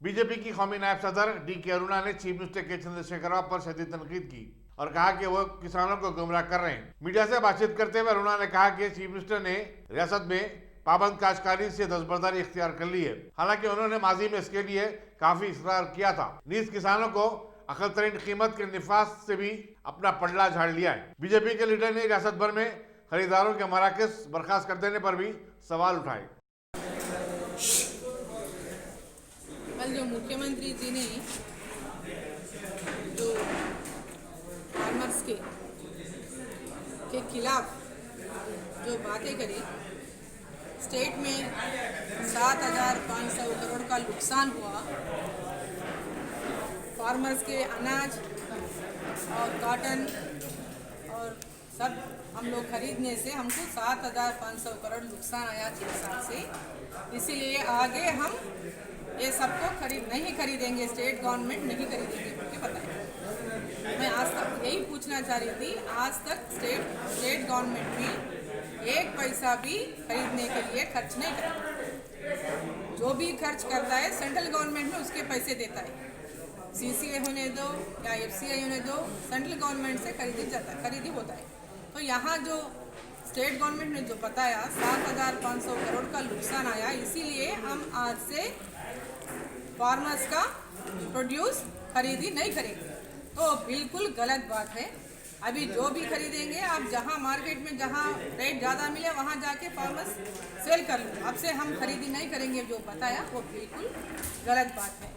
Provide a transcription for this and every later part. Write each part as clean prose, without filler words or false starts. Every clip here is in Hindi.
बीजेपी की कौमी नायब सदर डी.के. अरुणा ने चीफ मिनिस्टर के चंद्रशेखर राव पर शदीद तनकीद की और कहा कि वो किसानों को गुमराह कर रहे हैं। मीडिया से बातचीत करते हुए अरुणा ने कहा कि चीफ मिनिस्टर ने रियासत में पाबंद काश्तकारी से दस्तबरदारी इख्तियार कर ली है। हालांकि उन्होंने माजी में इसके लिए काफी इसरार किया था। नीज किसानों को अकल तरीन कीमत के निफास से भी अपना पल्ला झाड़ लिया है। बीजेपी के लीडर ने रियासत भर में खरीदारों के मराकज बर्खास्त कर देने पर भी सवाल उठाए। कल जो मुख्यमंत्री जी ने जो फार्मर्स के खिलाफ जो बातें करी, स्टेट में 7,500 करोड़ का नुकसान हुआ। फार्मर्स के अनाज और कॉटन और सब हम लोग खरीदने से हमको 7,500 करोड़ नुकसान आया 6 साल से। इसीलिए आगे हम ये सबको नहीं खरीदेंगे, स्टेट गवर्नमेंट नहीं खरीदेंगे मुझे पता है। मैं आज तक यही पूछना चाह रही थी, आज तक स्टेट गवर्नमेंट भी 1 पैसा भी खरीदने के लिए खर्च नहीं करता। जो भी खर्च करता है सेंट्रल गवर्नमेंट में उसके पैसे देता है। CCA होने दो या FCI होने दो, सेंट्रल गवर्नमेंट से खरीदी होता है। तो यहाँ जो स्टेट गवर्नमेंट ने जो बताया 7,500 करोड़ का नुकसान आया, इसीलिए हम आज से फार्मर्स का प्रोड्यूस खरीदी नहीं करेंगे। तो बिल्कुल गलत बात है। अभी जो भी खरीदेंगे आप जहाँ मार्केट में जहाँ रेट ज़्यादा मिले वहाँ जाके फार्मर्स सेल कर लो। अब से हम खरीदी नहीं करेंगे, जो बताया वो बिल्कुल गलत बात है।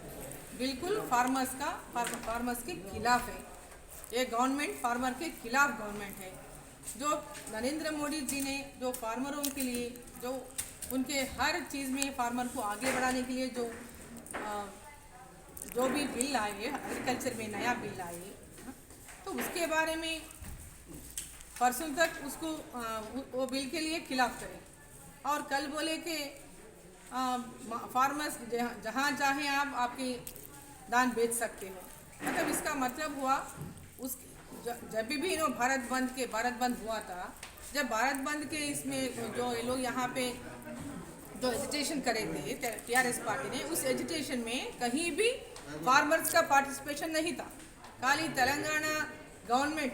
बिल्कुल फार्मर्स के खिलाफ है ये गवर्नमेंट, फार्मर के खिलाफ गवर्नमेंट है। जो नरेंद्र मोदी जी ने जो फार्मरों के लिए जो उनके हर चीज़ में फार्मर को आगे बढ़ाने के लिए जो भी बिल आए, एग्रीकल्चर में नया बिल आए, तो उसके बारे में परसों तक उसको वो बिल के लिए खिलाफ करें और कल बोले कि फार्मर्स जहाँ चाहें आप आपके दान बेच सकते हो। मतलब इसका मतलब हुआ जब भी भारत बंद हुआ था, जब भारत बंद के इसमें जो ये लोग यहाँ पे जो एजिटेशन करे थे TRS पार्टी ने, उस एजिटेशन में कहीं भी फार्मर्स का पार्टिसिपेशन नहीं था। खाली तेलंगाना गवर्नमेंट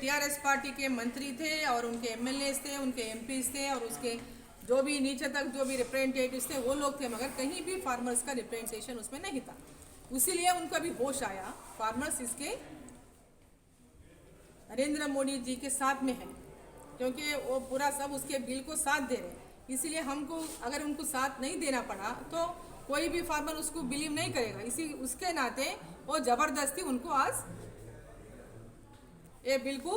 TRS पार्टी के मंत्री थे और उनके MLAs थे, उनके MPs थे और उसके जो भी नीचे तक जो भी रिप्रेजेंटेटिव्स थे वो लोग थे, मगर कहीं भी फार्मर्स का रिप्रेजेंटेशन उसमें नहीं था। इसीलिए उनका भी होश आया, फार्मर्स इसके नरेंद्र मोदी जी के साथ में है, क्योंकि वो पूरा सब उसके बिल को साथ दे रहे हैं। इसीलिए हमको अगर उनको साथ नहीं देना पड़ा तो कोई भी फार्मर उसको बिलीव नहीं करेगा। उसके नाते वो ज़बरदस्ती उनको आज ये बिल को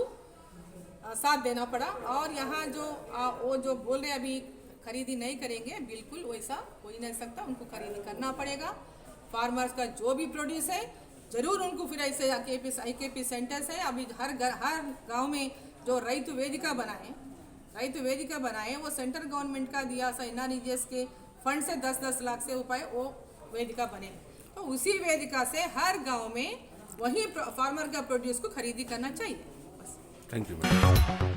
साथ देना पड़ा। और यहाँ वो जो बोल रहे अभी खरीदी नहीं करेंगे, बिल्कुल वैसा हो ही नहीं सकता। उनको खरीदी करना पड़ेगा। फार्मर्स का जो भी प्रोड्यूस है ज़रूर उनको फिर ऐसे IKP सेंटर्स है। अभी हर गांव में जो रैतु वेदिका बनाए वो सेंट्रल गवर्नमेंट का दिया सा NREGS के फंड से 10-10 लाख से रुपए वो वेदिका बने। तो उसी वेदिका से हर गांव में वही फार्मर का प्रोड्यूस को खरीदी करना चाहिए। Thank you.